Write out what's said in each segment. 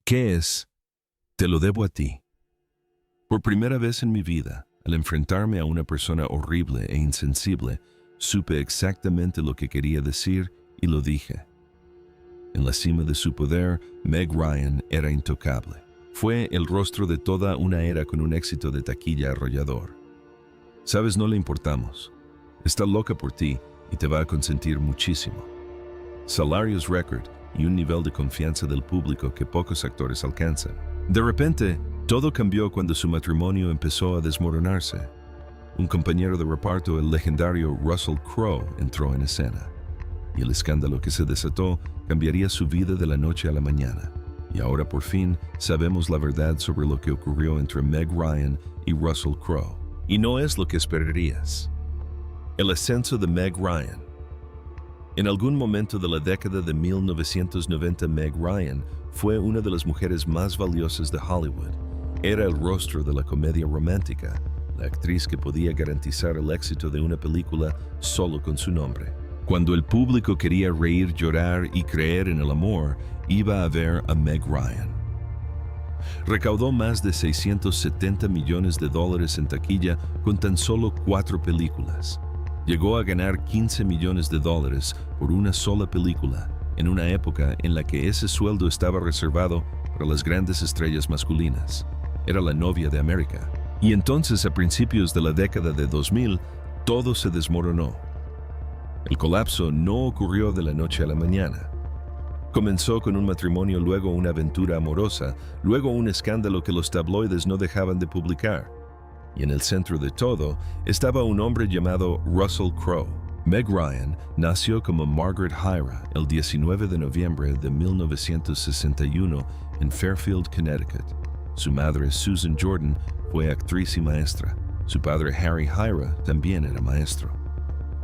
¿Qué es? Te lo debo a ti. Por primera vez en mi vida, al enfrentarme a una persona horrible e insensible, supe exactamente lo que quería decir y lo dije. En la cima de su poder, Meg Ryan era intocable. Fue el rostro de toda una era con un éxito de taquilla arrollador. Sabes, no le importamos. Está loca por ti y te va a consentir muchísimo. Salarios récord y un nivel de confianza del público que pocos actores alcanzan. De repente, todo cambió cuando su matrimonio empezó a desmoronarse. Un compañero de reparto, el legendario Russell Crowe, entró en escena. Y el escándalo que se desató cambiaría su vida de la noche a la mañana. Y ahora por fin sabemos la verdad sobre lo que ocurrió entre Meg Ryan y Russell Crowe. Y no es lo que esperarías. El ascenso de Meg Ryan. En algún momento de la década de 1990, Meg Ryan fue una de las mujeres más valiosas de Hollywood. Era el rostro de la comedia romántica, la actriz que podía garantizar el éxito de una película solo con su nombre. Cuando el público quería reír, llorar y creer en el amor, iba a ver a Meg Ryan. Recaudó más de $670 millones en taquilla con tan solo 4 películas. Llegó a ganar $15 millones por una sola película, en una época en la que ese sueldo estaba reservado para las grandes estrellas masculinas. Era la novia de América. Y entonces, a principios de la década de 2000, todo se desmoronó. El colapso no ocurrió de la noche a la mañana. Comenzó con un matrimonio, luego una aventura amorosa, luego un escándalo que los tabloides no dejaban de publicar. Y en el centro de todo estaba un hombre llamado Russell Crowe. Meg Ryan nació como Margaret Hyra el 19 de noviembre de 1961 en Fairfield, Connecticut. Su madre, Susan Jordan, fue actriz y maestra. Su padre, Harry Hyra, también era maestro.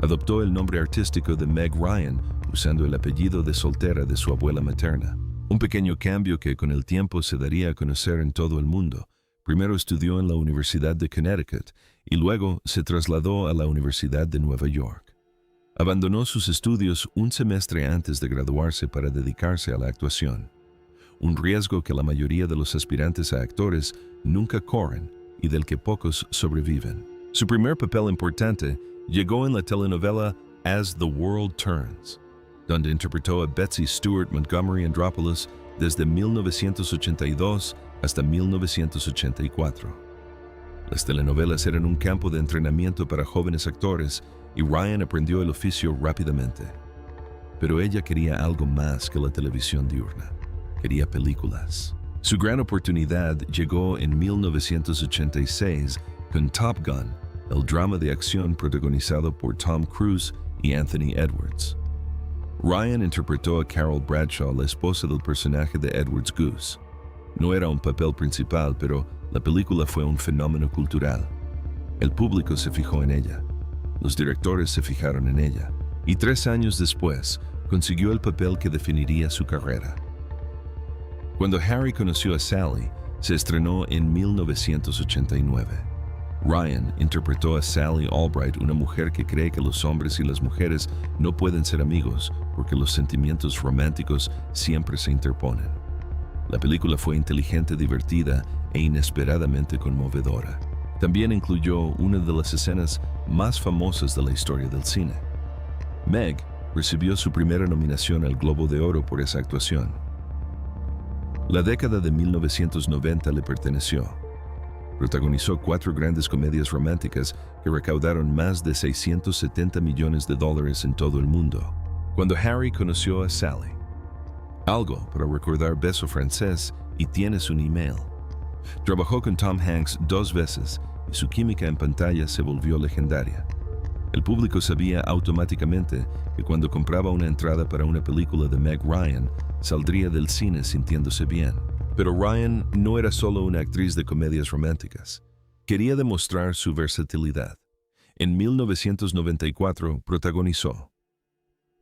Adoptó el nombre artístico de Meg Ryan usando el apellido de soltera de su abuela materna. Un pequeño cambio que con el tiempo se daría a conocer en todo el mundo. Primero estudió en la Universidad de Connecticut y luego se trasladó a la Universidad de Nueva York. Abandonó sus estudios un semestre antes de graduarse para dedicarse a la actuación. Un riesgo que la mayoría de los aspirantes a actores nunca corren y del que pocos sobreviven. Su primer papel importante llegó en la telenovela As the World Turns, donde interpretó a Betsy Stewart Montgomery Andropoulos desde 1982 hasta 1984. Las telenovelas eran un campo de entrenamiento para jóvenes actores y Ryan aprendió el oficio rápidamente. Pero ella quería algo más que la televisión diurna. Quería películas. Su gran oportunidad llegó en 1986 con Top Gun, el drama de acción protagonizado por Tom Cruise y Anthony Edwards. Ryan interpretó a Carol Bradshaw, la esposa del personaje de Edwards Goose. No era un papel principal, pero la película fue un fenómeno cultural. El público se fijó en ella. Los directores se fijaron en ella. Y 3 años después, consiguió el papel que definiría su carrera. Cuando Harry conoció a Sally, se estrenó en 1989. Ryan interpretó a Sally Albright, una mujer que cree que los hombres y las mujeres no pueden ser amigos porque los sentimientos románticos siempre se interponen. La película fue inteligente, divertida e inesperadamente conmovedora. También incluyó una de las escenas más famosas de la historia del cine. Meg recibió su primera nominación al Globo de Oro por esa actuación. La década de 1990 le perteneció. Protagonizó 4 grandes comedias románticas que recaudaron más de $670 millones en todo el mundo. Cuando Harry conoció a Sally. Algo para recordar Beso Francés y Tienes un email. Trabajó con Tom Hanks 2 veces y su química en pantalla se volvió legendaria. El público sabía automáticamente que cuando compraba una entrada para una película de Meg Ryan, saldría del cine sintiéndose bien. Pero Ryan no era solo una actriz de comedias románticas. Quería demostrar su versatilidad. En 1994 protagonizó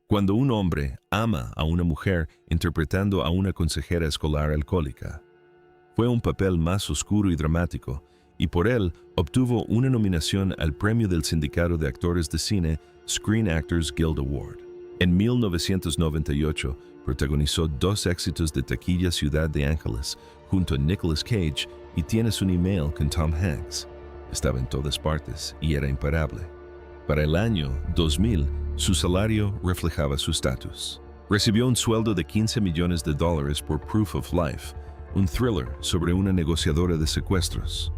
Cuando un hombre ama a una mujer interpretando a una consejera escolar alcohólica. Fue un papel más oscuro y dramático, y por él obtuvo una nominación al premio del Sindicato de Actores de Cine Screen Actors Guild Award. En 1998 protagonizó 2 éxitos de taquilla Ciudad de Ángeles junto a Nicolas Cage y Tienes un email con Tom Hanks. Estaba en todas partes y era imparable. Para el año 2000, su salario reflejaba su estatus. Recibió un sueldo de $15 millones por Proof of Life, un thriller sobre una negociadora de secuestros.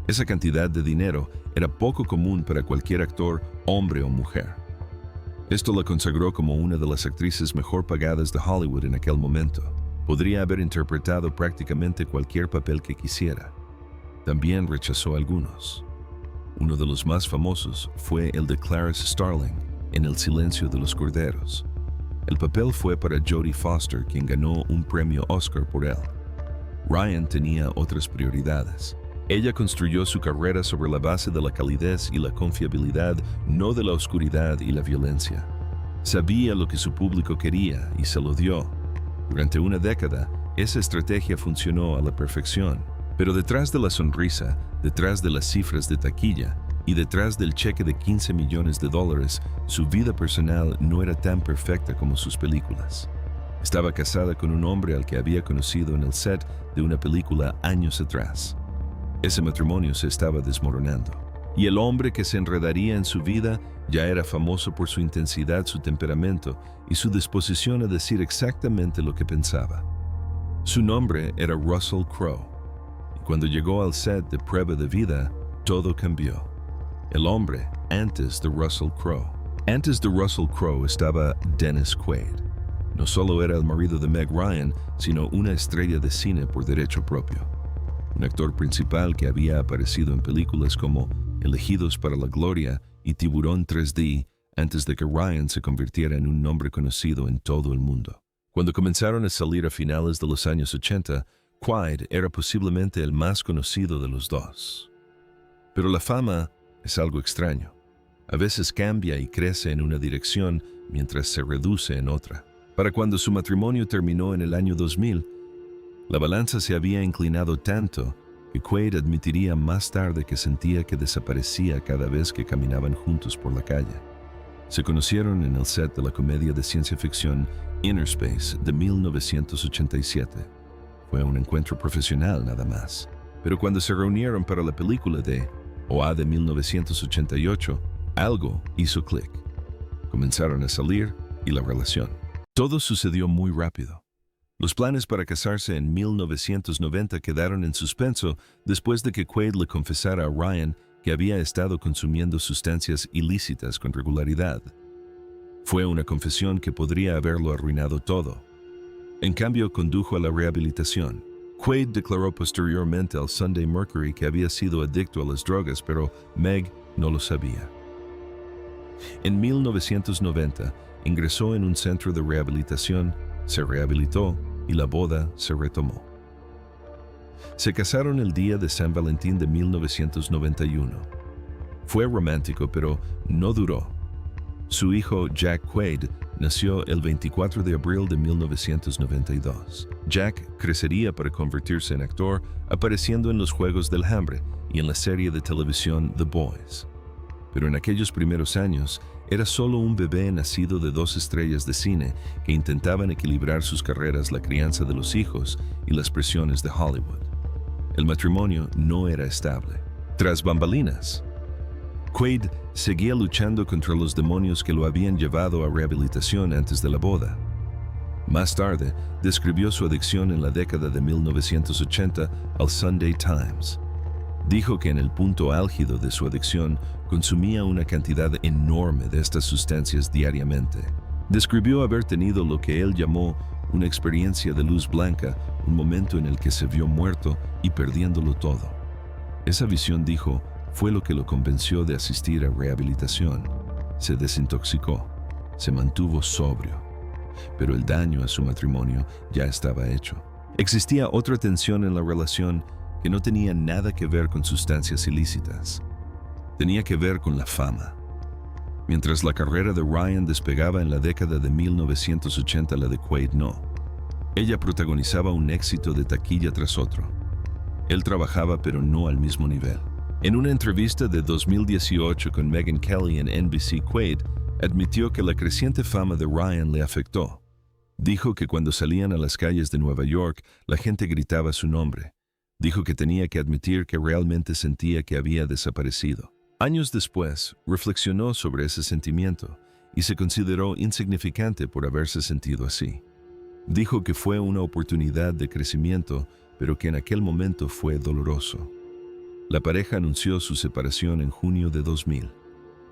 Esa cantidad de dinero era poco común para cualquier actor, hombre o mujer. Esto la consagró como una de las actrices mejor pagadas de Hollywood en aquel momento. Podría haber interpretado prácticamente cualquier papel que quisiera. También rechazó algunos. Uno de los más famosos fue el de Clarice Starling en El silencio de los corderos. El papel fue para Jodie Foster, quien ganó un premio Oscar por él. Ryan tenía otras prioridades. Ella construyó su carrera sobre la base de la calidez y la confiabilidad, no de la oscuridad y la violencia. Sabía lo que su público quería y se lo dio. Durante una década, esa estrategia funcionó a la perfección. Pero detrás de la sonrisa, detrás de las cifras de taquilla y detrás del cheque de $15 millones, su vida personal no era tan perfecta como sus películas. Estaba casada con un hombre al que había conocido en el set de una película años atrás. Ese matrimonio se estaba desmoronando. Y el hombre que se enredaría en su vida ya era famoso por su intensidad, su temperamento y su disposición a decir exactamente lo que pensaba. Su nombre era Russell Crowe. Y cuando llegó al set de Prueba de Vida, todo cambió. El hombre antes de Russell Crowe. Antes de Russell Crowe estaba Dennis Quaid. No solo era el marido de Meg Ryan, sino una estrella de cine por derecho propio. Un actor principal que había aparecido en películas como Elegidos para la Gloria y Tiburón 3D antes de que Ryan se convirtiera en un nombre conocido en todo el mundo. Cuando comenzaron a salir a finales de los años 80, Quaid era posiblemente el más conocido de los dos. Pero la fama es algo extraño. A veces cambia y crece en una dirección mientras se reduce en otra. Para cuando su matrimonio terminó en el año 2000, la balanza se había inclinado tanto que Quaid admitiría más tarde que sentía que desaparecía cada vez que caminaban juntos por la calle. Se conocieron en el set de la comedia de ciencia ficción Inner Space de 1987. Fue un encuentro profesional nada más. Pero cuando se reunieron para la película de OA de 1988, algo hizo clic. Comenzaron a salir y la relación. Todo sucedió muy rápido. Los planes para casarse en 1990 quedaron en suspenso después de que Quaid le confesara a Ryan que había estado consumiendo sustancias ilícitas con regularidad. Fue una confesión que podría haberlo arruinado todo. En cambio, condujo a la rehabilitación. Quaid declaró posteriormente al Sunday Mercury que había sido adicto a las drogas, pero Meg no lo sabía. En 1990, ingresó en un centro de rehabilitación, se rehabilitó y la boda se retomó. Se casaron el día de San Valentín de 1991. Fue romántico, pero no duró. Su hijo Jack Quaid nació el 24 de abril de 1992. Jack crecería para convertirse en actor, apareciendo en los Juegos del Hambre y en la serie de televisión The Boys. Pero en aquellos primeros años, era solo un bebé nacido de 2 estrellas de cine que intentaban equilibrar sus carreras, la crianza de los hijos y las presiones de Hollywood. El matrimonio no era estable. Tras bambalinas, Quaid seguía luchando contra los demonios que lo habían llevado a rehabilitación antes de la boda. Más tarde, describió su adicción en la década de 1980 al Sunday Times. Dijo que en el punto álgido de su adicción consumía una cantidad enorme de estas sustancias diariamente. Describió haber tenido lo que él llamó una experiencia de luz blanca, un momento en el que se vio muerto y perdiéndolo todo. Esa visión, dijo, fue lo que lo convenció de asistir a rehabilitación. Se desintoxicó, se mantuvo sobrio, pero el daño a su matrimonio ya estaba hecho. Existía otra tensión en la relación que no tenía nada que ver con sustancias ilícitas. Tenía que ver con la fama. Mientras la carrera de Ryan despegaba en la década de 1980, la de Quaid no. Ella protagonizaba un éxito de taquilla tras otro. Él trabajaba, pero no al mismo nivel. En una entrevista de 2018 con Megyn Kelly en NBC, Quaid admitió que la creciente fama de Ryan le afectó. Dijo que cuando salían a las calles de Nueva York, la gente gritaba su nombre. Dijo que tenía que admitir que realmente sentía que había desaparecido. Años después, reflexionó sobre ese sentimiento y se consideró insignificante por haberse sentido así. Dijo que fue una oportunidad de crecimiento, pero que en aquel momento fue doloroso. La pareja anunció su separación en junio de 2000.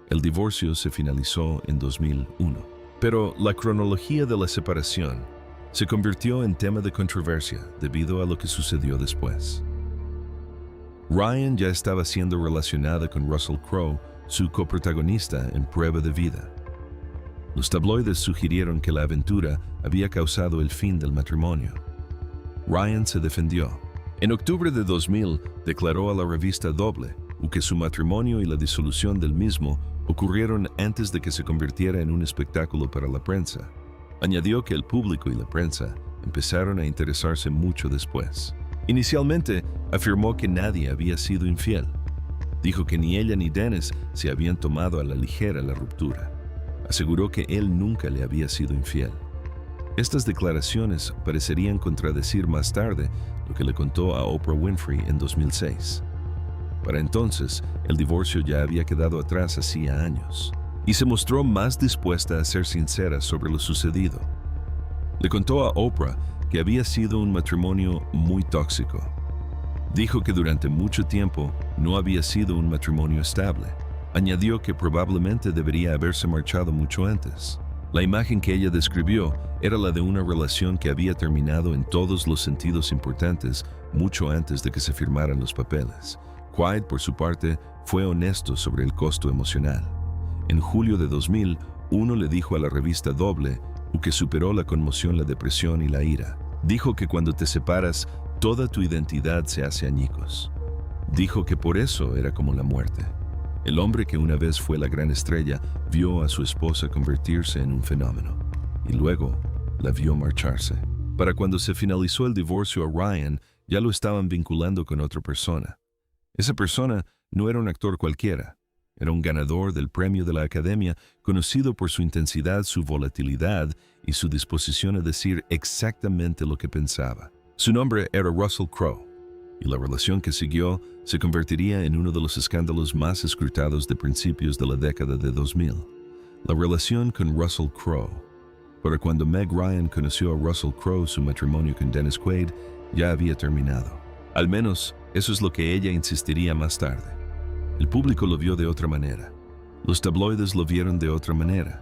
El divorcio se finalizó en 2001. Pero la cronología de la separación se convirtió en tema de controversia debido a lo que sucedió después. Ryan ya estaba siendo relacionada con Russell Crowe, su coprotagonista en Prueba de Vida. Los tabloides sugirieron que la aventura había causado el fin del matrimonio. Ryan se defendió. En octubre de 2000 declaró a la revista Doble que su matrimonio y la disolución del mismo ocurrieron antes de que se convirtiera en un espectáculo para la prensa. Añadió que el público y la prensa empezaron a interesarse mucho después. Inicialmente, afirmó que nadie había sido infiel. Dijo que ni ella ni Dennis se habían tomado a la ligera la ruptura. Aseguró que él nunca le había sido infiel. Estas declaraciones parecerían contradecir más tarde lo que le contó a Oprah Winfrey en 2006. Para entonces, el divorcio ya había quedado atrás hacía años, y se mostró más dispuesta a ser sincera sobre lo sucedido. Le contó a Oprah que había sido un matrimonio muy tóxico. Dijo que durante mucho tiempo no había sido un matrimonio estable. Añadió que probablemente debería haberse marchado mucho antes. La imagen que ella describió era la de una relación que había terminado en todos los sentidos importantes mucho antes de que se firmaran los papeles. Quiet, por su parte, fue honesto sobre el costo emocional. En julio de 2000, uno le dijo a la revista Doble que superó la conmoción, la depresión y la ira. Dijo que cuando te separas, toda tu identidad se hace añicos. Dijo que por eso era como la muerte. El hombre que una vez fue la gran estrella vio a su esposa convertirse en un fenómeno y luego la vio marcharse. Para cuando se finalizó el divorcio a Ryan, ya lo estaban vinculando con otra persona. Esa persona no era un actor cualquiera. Era un ganador del premio de la Academia, conocido por su intensidad, su volatilidad y su disposición a decir exactamente lo que pensaba. Su nombre era Russell Crowe, y la relación que siguió se convertiría en uno de los escándalos más escrutados de principios de la década de 2000. La relación con Russell Crowe. Pero cuando Meg Ryan conoció a Russell Crowe, su matrimonio con Dennis Quaid ya había terminado. Al menos, eso es lo que ella insistiría más tarde. El público lo vio de otra manera. Los tabloides lo vieron de otra manera.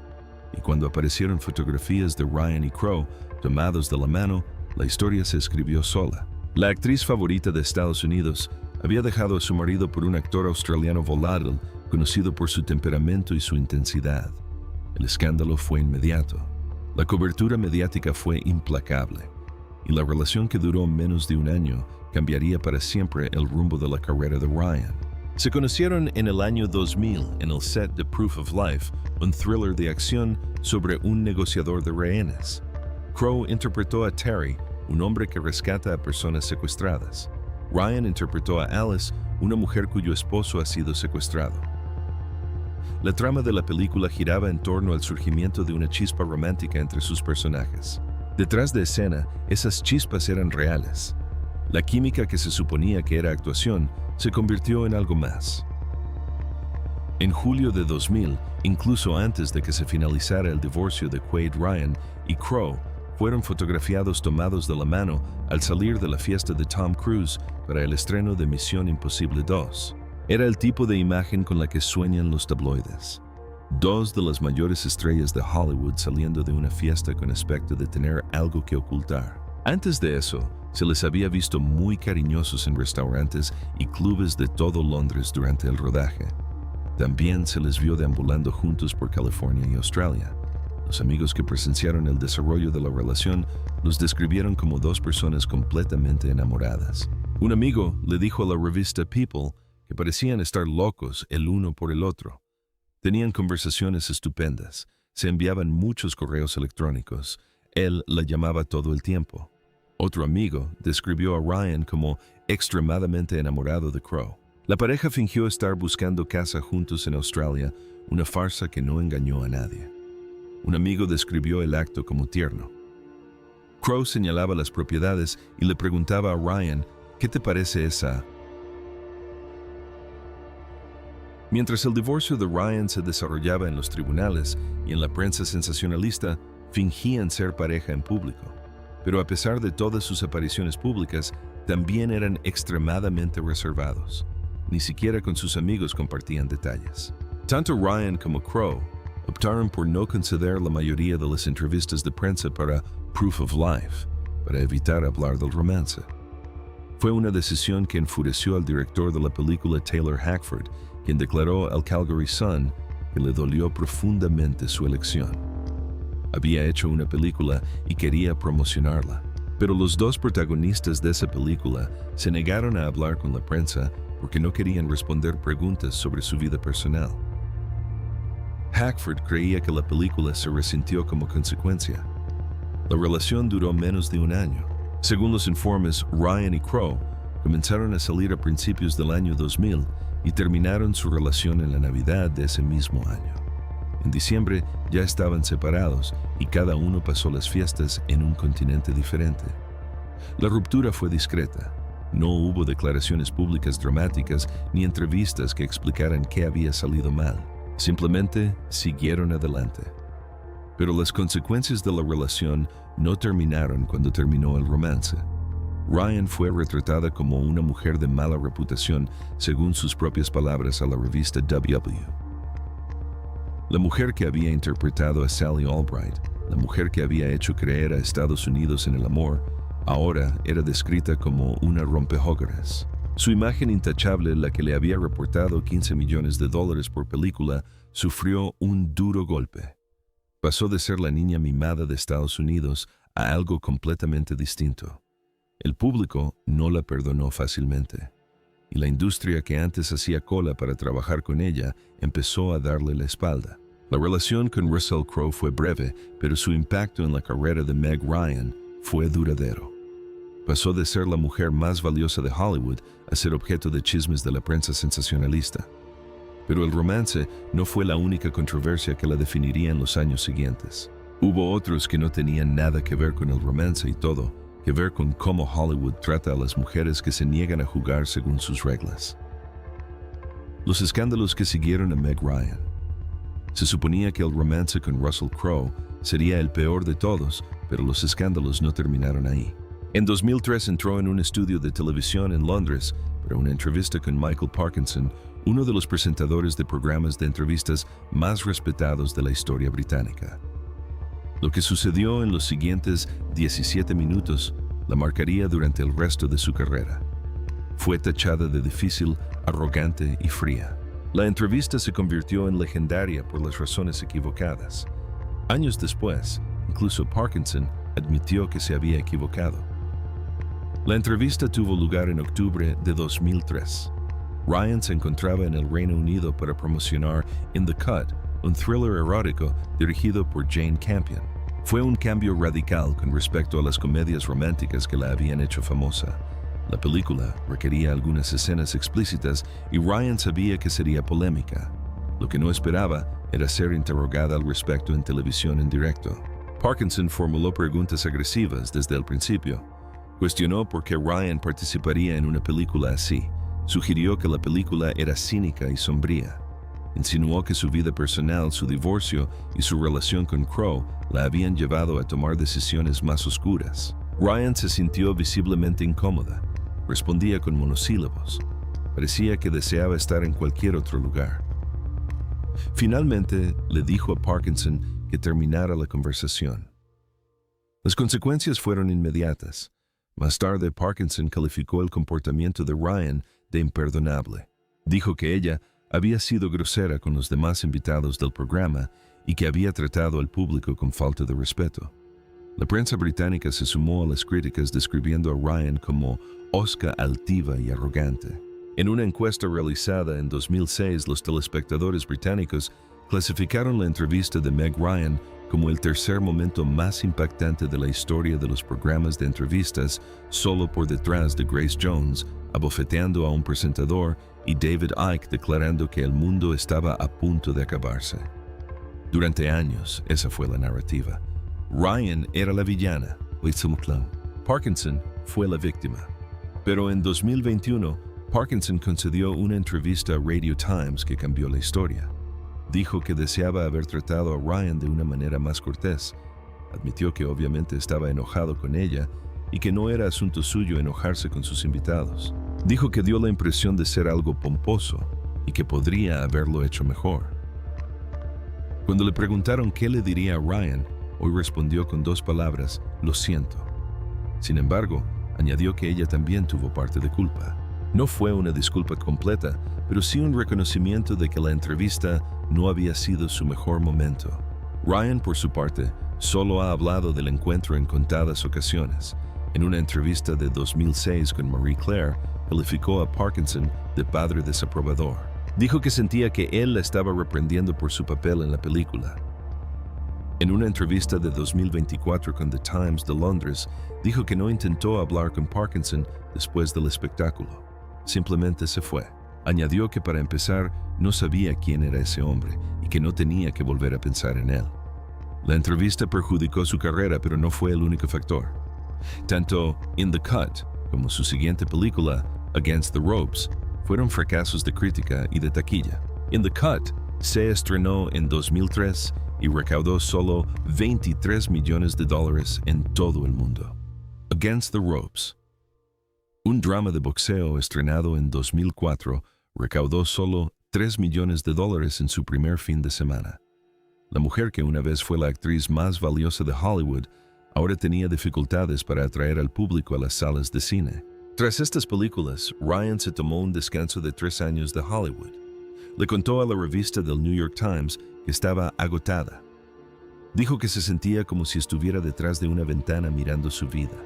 Y cuando aparecieron fotografías de Ryan y Crowe tomados de la mano, la historia se escribió sola. La actriz favorita de Estados Unidos había dejado a su marido por un actor australiano volátil, conocido por su temperamento y su intensidad. El escándalo fue inmediato. La cobertura mediática fue implacable. Y la relación, que duró menos de un año, cambiaría para siempre el rumbo de la carrera de Ryan. Se conocieron en el año 2000 en el set de Proof of Life, un thriller de acción sobre un negociador de rehenes. Crowe interpretó a Terry, un hombre que rescata a personas secuestradas. Ryan interpretó a Alice, una mujer cuyo esposo ha sido secuestrado. La trama de la película giraba en torno al surgimiento de una chispa romántica entre sus personajes. Detrás de escena, esas chispas eran reales. La química que se suponía que era actuación se convirtió en algo más. En julio de 2000, incluso antes de que se finalizara el divorcio de Quaid, Ryan y Crowe fueron fotografiados tomados de la mano al salir de la fiesta de Tom Cruise para el estreno de Misión Imposible 2. Era el tipo de imagen con la que sueñan los tabloides. Dos de las mayores estrellas de Hollywood saliendo de una fiesta con aspecto de tener algo que ocultar. Antes de eso, se les había visto muy cariñosos en restaurantes y clubes de todo Londres durante el rodaje. También se les vio deambulando juntos por California y Australia. Los amigos que presenciaron el desarrollo de la relación los describieron como dos personas completamente enamoradas. Un amigo le dijo a la revista People que parecían estar locos el uno por el otro. Tenían conversaciones estupendas, se enviaban muchos correos electrónicos. Él la llamaba todo el tiempo. Otro amigo describió a Ryan como extremadamente enamorado de Crowe. La pareja fingió estar buscando casa juntos en Australia, una farsa que no engañó a nadie. Un amigo describió el acto como tierno. Crowe señalaba las propiedades y le preguntaba a Ryan, ¿qué te parece esa? Mientras el divorcio de Ryan se desarrollaba en los tribunales y en la prensa sensacionalista, fingían ser pareja en público. Pero a pesar de todas sus apariciones públicas, también eran extremadamente reservados. Ni siquiera con sus amigos compartían detalles. Tanto Ryan como Crowe optaron por no conceder la mayoría de las entrevistas de prensa para Proof of Life, para evitar hablar del romance. Fue una decisión que enfureció al director de la película Taylor Hackford, quien declaró al Calgary Sun que le dolió profundamente su elección. Había hecho una película y quería promocionarla, pero los dos protagonistas de esa película se negaron a hablar con la prensa porque no querían responder preguntas sobre su vida personal. Hackford creía que la película se resintió como consecuencia. La relación duró menos de un año. Según los informes, Ryan y Crowe comenzaron a salir a principios del año 2000 y terminaron su relación en la Navidad de ese mismo año. En diciembre ya estaban separados y cada uno pasó las fiestas en un continente diferente. La ruptura fue discreta. No hubo declaraciones públicas dramáticas ni entrevistas que explicaran qué había salido mal. Simplemente siguieron adelante. Pero las consecuencias de la relación no terminaron cuando terminó el romance. Ryan fue retratada como una mujer de mala reputación, según sus propias palabras a la revista WW. La mujer que había interpretado a Sally Albright, la mujer que había hecho creer a Estados Unidos en el amor, ahora era descrita como una rompehogares. Su imagen intachable, la que le había reportado $15 millones por película, sufrió un duro golpe. Pasó de ser la niña mimada de Estados Unidos a algo completamente distinto. El público no la perdonó fácilmente, y la industria que antes hacía cola para trabajar con ella empezó a darle la espalda. La relación con Russell Crowe fue breve, pero su impacto en la carrera de Meg Ryan fue duradero. Pasó de ser la mujer más valiosa de Hollywood a ser objeto de chismes de la prensa sensacionalista. Pero el romance no fue la única controversia que la definiría en los años siguientes. Hubo otros que no tenían nada que ver con el romance y todo que ver con cómo Hollywood trata a las mujeres que se niegan a jugar según sus reglas. Los escándalos que siguieron a Meg Ryan. Se suponía que el romance con Russell Crowe sería el peor de todos, pero los escándalos no terminaron ahí. En 2003 entró en un estudio de televisión en Londres para una entrevista con Michael Parkinson, uno de los presentadores de programas de entrevistas más respetados de la historia británica. Lo que sucedió en los siguientes 17 minutos la marcaría durante el resto de su carrera. Fue tachada de difícil, arrogante y fría. La entrevista se convirtió en legendaria por las razones equivocadas. Años después, incluso Parkinson admitió que se había equivocado. La entrevista tuvo lugar en octubre de 2003. Ryan se encontraba en el Reino Unido para promocionar In the Cut, un thriller erótico dirigido por Jane Campion. Fue un cambio radical con respecto a las comedias románticas que la habían hecho famosa. La película requería algunas escenas explícitas y Ryan sabía que sería polémica. Lo que no esperaba era ser interrogada al respecto en televisión en directo. Parkinson formuló preguntas agresivas desde el principio. Cuestionó por qué Ryan participaría en una película así. Sugirió que la película era cínica y sombría. Insinuó que su vida personal, su divorcio y su relación con Crowe la habían llevado a tomar decisiones más oscuras. Ryan se sintió visiblemente incómoda. Respondía con monosílabos. Parecía que deseaba estar en cualquier otro lugar. Finalmente, le dijo a Parkinson que terminara la conversación. Las consecuencias fueron inmediatas. Más tarde, Parkinson calificó el comportamiento de Ryan de imperdonable. Dijo que ella había sido grosera con los demás invitados del programa y que había tratado al público con falta de respeto. La prensa británica se sumó a las críticas describiendo a Ryan como osca, altiva y arrogante. En una encuesta realizada en 2006, los telespectadores británicos clasificaron la entrevista de Meg Ryan como el tercer momento más impactante de la historia de los programas de entrevistas, solo por detrás de Grace Jones, abofeteando a un presentador, y David Icke declarando que el mundo estaba a punto de acabarse. Durante años, esa fue la narrativa. Ryan era la villana, Parkinson fue la víctima. Pero en 2021, Parkinson concedió una entrevista a Radio Times que cambió la historia. Dijo que deseaba haber tratado a Ryan de una manera más cortés. Admitió que obviamente estaba enojado con ella y que no era asunto suyo enojarse con sus invitados. Dijo que dio la impresión de ser algo pomposo y que podría haberlo hecho mejor. Cuando le preguntaron qué le diría a Ryan, hoy respondió con 2 palabras: lo siento. Sin embargo, añadió que ella también tuvo parte de culpa. No fue una disculpa completa, pero sí un reconocimiento de que la entrevista no había sido su mejor momento. Ryan, por su parte, solo ha hablado del encuentro en contadas ocasiones. En una entrevista de 2006 con Marie Claire, calificó a Parkinson de padre desaprobador. Dijo que sentía que él la estaba reprendiendo por su papel en la película. En una entrevista de 2024 con The Times de Londres, dijo que no intentó hablar con Parkinson después del espectáculo. Simplemente se fue. Añadió que para empezar no sabía quién era ese hombre y que no tenía que volver a pensar en él. La entrevista perjudicó su carrera, pero no fue el único factor. Tanto In the Cut como su siguiente película, Against the Ropes, fueron fracasos de crítica y de taquilla. In the Cut se estrenó en 2003 y recaudó solo $23 millones en todo el mundo. Against the Ropes, un drama de boxeo estrenado en 2004, recaudó solo $3 millones en su primer fin de semana. La mujer que una vez fue la actriz más valiosa de Hollywood, ahora tenía dificultades para atraer al público a las salas de cine. Tras estas películas, Ryan se tomó un descanso de 3 años de Hollywood. Le contó a la revista del New York Times que estaba agotada. Dijo que se sentía como si estuviera detrás de una ventana mirando su vida.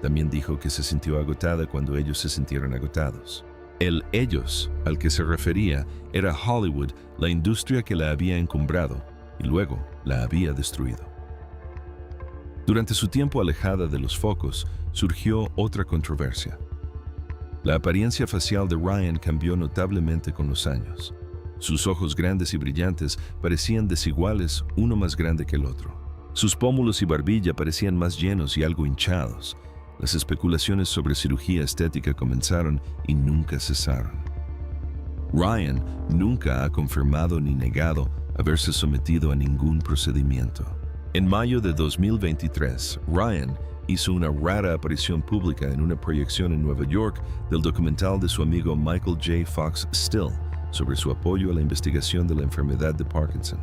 También dijo que se sintió agotada cuando ellos se sintieron agotados. El ellos al que se refería era Hollywood, la industria que la había encumbrado y luego la había destruido. Durante su tiempo alejada de los focos, surgió otra controversia. La apariencia facial de Ryan cambió notablemente con los años. Sus ojos grandes y brillantes parecían desiguales, uno más grande que el otro. Sus pómulos y barbilla parecían más llenos y algo hinchados. Las especulaciones sobre cirugía estética comenzaron y nunca cesaron. Ryan nunca ha confirmado ni negado haberse sometido a ningún procedimiento. En mayo de 2023, Ryan hizo una rara aparición pública en una proyección en Nueva York del documental de su amigo Michael J. Fox Still sobre su apoyo a la investigación de la enfermedad de Parkinson.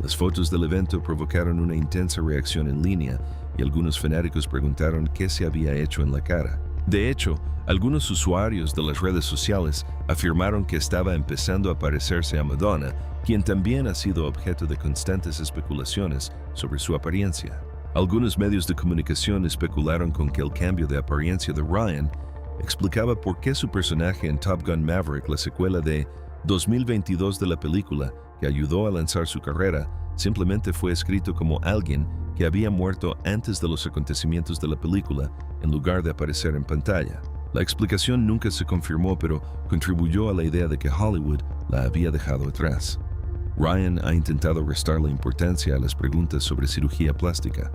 Las fotos del evento provocaron una intensa reacción en línea y algunos fanáticos preguntaron qué se había hecho en la cara. De hecho, algunos usuarios de las redes sociales afirmaron que estaba empezando a parecerse a Madonna, quien también ha sido objeto de constantes especulaciones sobre su apariencia. Algunos medios de comunicación especularon con que el cambio de apariencia de Ryan explicaba por qué su personaje en Top Gun Maverick, la secuela de 2022 de la película que ayudó a lanzar su carrera, simplemente fue escrito como alguien que había muerto antes de los acontecimientos de la película en lugar de aparecer en pantalla. La explicación nunca se confirmó, pero contribuyó a la idea de que Hollywood la había dejado atrás. Ryan ha intentado restarle importancia a las preguntas sobre cirugía plástica.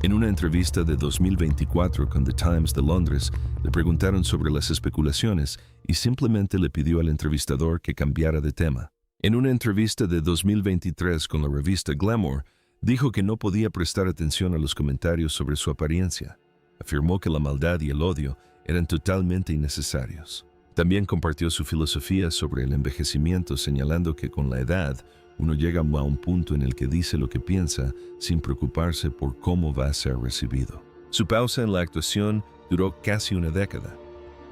En una entrevista de 2024 con The Times de Londres, le preguntaron sobre las especulaciones y simplemente le pidió al entrevistador que cambiara de tema. En una entrevista de 2023 con la revista Glamour, dijo que no podía prestar atención a los comentarios sobre su apariencia. Afirmó que la maldad y el odio eran totalmente innecesarios. También compartió su filosofía sobre el envejecimiento, señalando que con la edad uno llega a un punto en el que dice lo que piensa sin preocuparse por cómo va a ser recibido. Su pausa en la actuación duró casi una década.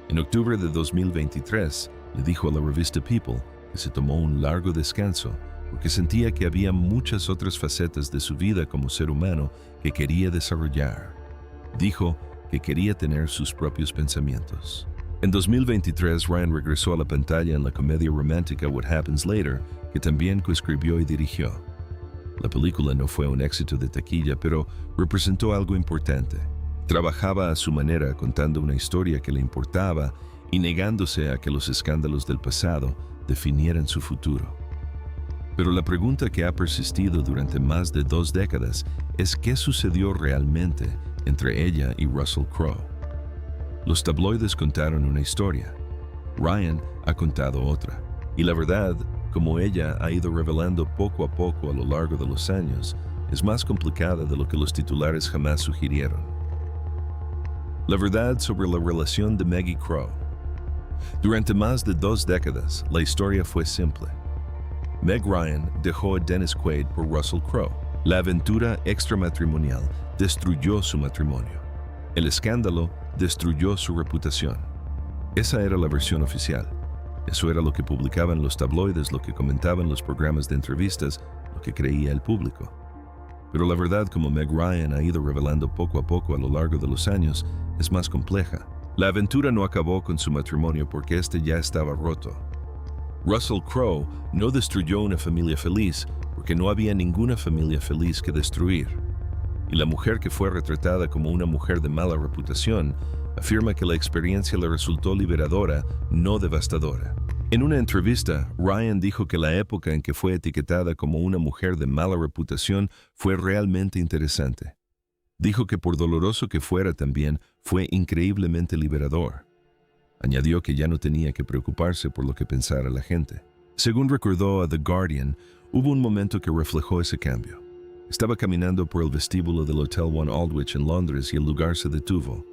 En octubre de 2023, le dijo a la revista People que se tomó un largo descanso porque sentía que había muchas otras facetas de su vida como ser humano que quería desarrollar. Dijo que quería tener sus propios pensamientos. En 2023, Ryan regresó a la pantalla en la comedia romántica What Happens Later, que también coescribió y dirigió. La película no fue un éxito de taquilla, pero representó algo importante. Trabajaba a su manera contando una historia que le importaba y negándose a que los escándalos del pasado definieran su futuro. Pero la pregunta que ha persistido durante más de 2 décadas es qué sucedió realmente entre ella y Russell Crowe. Los tabloides contaron una historia. Ryan ha contado otra. Y la verdad, como ella ha ido revelando poco a poco a lo largo de los años, es más complicada de lo que los titulares jamás sugirieron. La verdad sobre la relación de Meg y Crowe. Durante más de 2 décadas, la historia fue simple. Meg Ryan dejó a Dennis Quaid por Russell Crowe. La aventura extramatrimonial destruyó su matrimonio. El escándalo destruyó su reputación. Esa era la versión oficial. Eso era lo que publicaban los tabloides, lo que comentaban los programas de entrevistas, lo que creía el público. Pero la verdad, como Meg Ryan ha ido revelando poco a poco a lo largo de los años, es más compleja. La aventura no acabó con su matrimonio porque este ya estaba roto. Russell Crowe no destruyó una familia feliz porque no había ninguna familia feliz que destruir. Y la mujer que fue retratada como una mujer de mala reputación afirma que la experiencia le resultó liberadora, no devastadora. En una entrevista, Ryan dijo que la época en que fue etiquetada como una mujer de mala reputación fue realmente interesante. Dijo que por doloroso que fuera también, fue increíblemente liberador. Añadió que ya no tenía que preocuparse por lo que pensara la gente. Según recordó a The Guardian, hubo un momento que reflejó ese cambio. Estaba caminando por el vestíbulo del Hotel One Aldwych en Londres y el lugar se detuvo.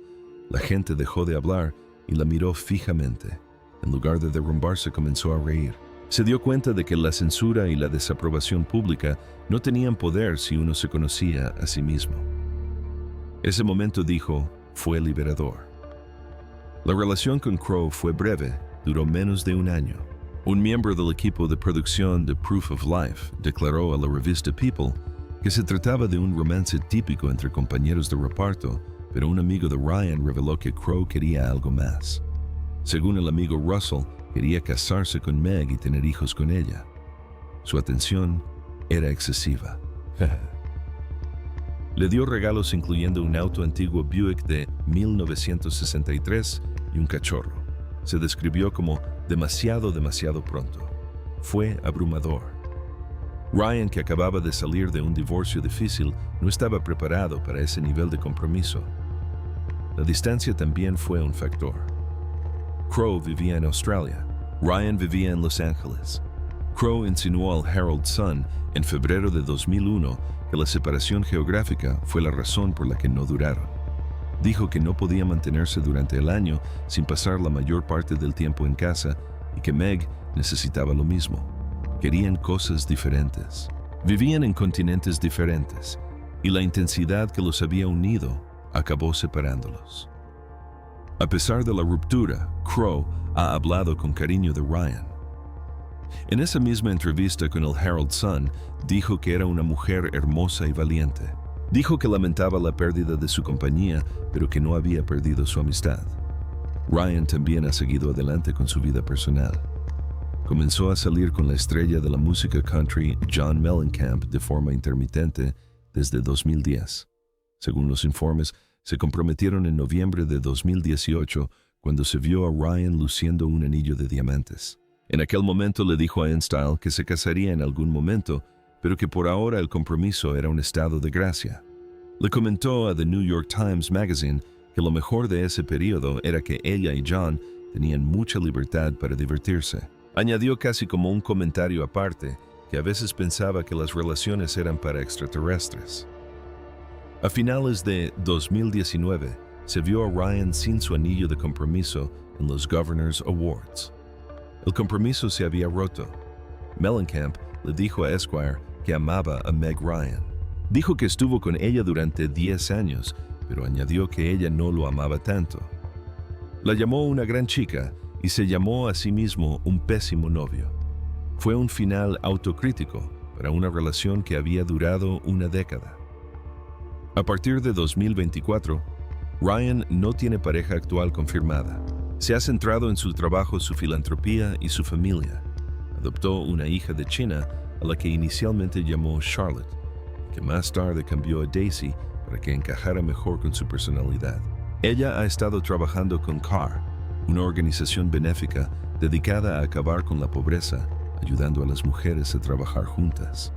La gente dejó de hablar y la miró fijamente. En lugar de derrumbarse, comenzó a reír. Se dio cuenta de que la censura y la desaprobación pública no tenían poder si uno se conocía a sí mismo. Ese momento, dijo, fue liberador. La relación con Crowe fue breve, duró menos de 1 año. Un miembro del equipo de producción de Proof of Life declaró a la revista People que se trataba de un romance típico entre compañeros de reparto, pero un amigo de Ryan reveló que Crowe quería algo más. Según el amigo Russell, quería casarse con Meg y tener hijos con ella. Su atención era excesiva. Le dio regalos incluyendo un auto antiguo Buick de 1963 y un cachorro. Se describió como demasiado pronto. Fue abrumador. Ryan, que acababa de salir de un divorcio difícil, no estaba preparado para ese nivel de compromiso. La distancia también fue un factor. Crowe vivía en Australia. Ryan vivía en Los Ángeles. Crowe insinuó al Herald Sun en febrero de 2001 que la separación geográfica fue la razón por la que no duraron. Dijo que no podía mantenerse durante el año sin pasar la mayor parte del tiempo en casa y que Meg necesitaba lo mismo. Querían cosas diferentes. Vivían en continentes diferentes y la intensidad que los había unido acabó separándolos. A pesar de la ruptura, Crowe ha hablado con cariño de Ryan. En esa misma entrevista con el Herald Sun, dijo que era una mujer hermosa y valiente. Dijo que lamentaba la pérdida de su compañía, pero que no había perdido su amistad. Ryan también ha seguido adelante con su vida personal. Comenzó a salir con la estrella de la música country John Mellencamp de forma intermitente desde 2010. Según los informes, se comprometieron en noviembre de 2018 cuando se vio a Ryan luciendo un anillo de diamantes. En aquel momento le dijo a InStyle que se casaría en algún momento, pero que por ahora el compromiso era un estado de gracia. Le comentó a The New York Times Magazine que lo mejor de ese periodo era que ella y John tenían mucha libertad para divertirse. Añadió casi como un comentario aparte que a veces pensaba que las relaciones eran para extraterrestres. A finales de 2019, se vio a Ryan sin su anillo de compromiso en los Governors Awards. El compromiso se había roto. Mellencamp le dijo a Esquire que amaba a Meg Ryan. Dijo que estuvo con ella durante 10 años, pero añadió que ella no lo amaba tanto. La llamó una gran chica y se llamó a sí mismo un pésimo novio. Fue un final autocrítico para una relación que había durado 1 década. A partir de 2024, Ryan no tiene pareja actual confirmada. Se ha centrado en su trabajo, su filantropía y su familia. Adoptó una hija de China a la que inicialmente llamó Charlotte, que más tarde cambió a Daisy para que encajara mejor con su personalidad. Ella ha estado trabajando con CAR, una organización benéfica dedicada a acabar con la pobreza, ayudando a las mujeres a trabajar juntas.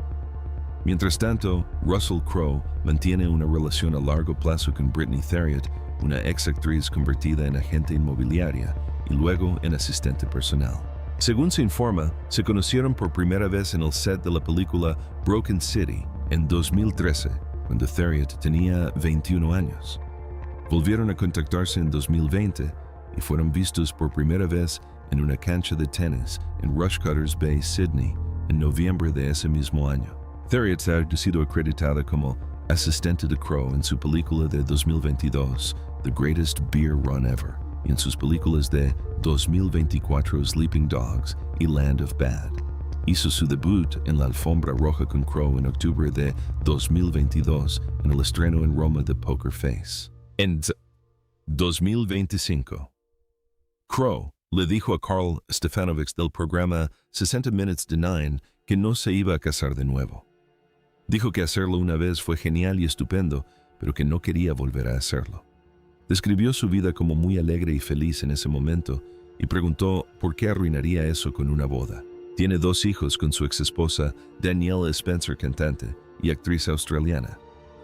Mientras tanto, Russell Crowe mantiene una relación a largo plazo con Brittany Theriot, una ex actriz convertida en agente inmobiliaria y luego en asistente personal. Según se informa, se conocieron por primera vez en el set de la película Broken City en 2013, cuando Theriot tenía 21 años. Volvieron a contactarse en 2020 y fueron vistos por primera vez en una cancha de tenis en Rushcutters Bay, Sydney, en noviembre de ese mismo año. Theriot ha sido acreditada como asistente de Crowe en su película de 2022, The Greatest Beer Run Ever, y en sus películas de 2024 Sleeping Dogs y Land of Bad. Hizo su debut en la alfombra roja con Crowe en octubre de 2022 en el estreno en Roma de Poker Face. En 2025, Crowe le dijo a Carl Stefanovic del programa 60 Minutes to Nine que no se iba a casar de nuevo. Dijo que hacerlo una vez fue genial y estupendo, pero que no quería volver a hacerlo. Describió su vida como muy alegre y feliz en ese momento y preguntó por qué arruinaría eso con una boda. Tiene 2 hijos con su exesposa Danielle Spencer, cantante y actriz australiana.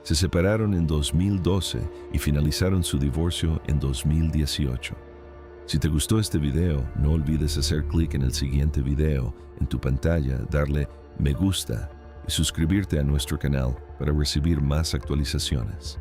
Se separaron en 2012 y finalizaron su divorcio en 2018. Si te gustó este video, no olvides hacer clic en el siguiente video en tu pantalla, darle me gusta y suscribirte a nuestro canal para recibir más actualizaciones.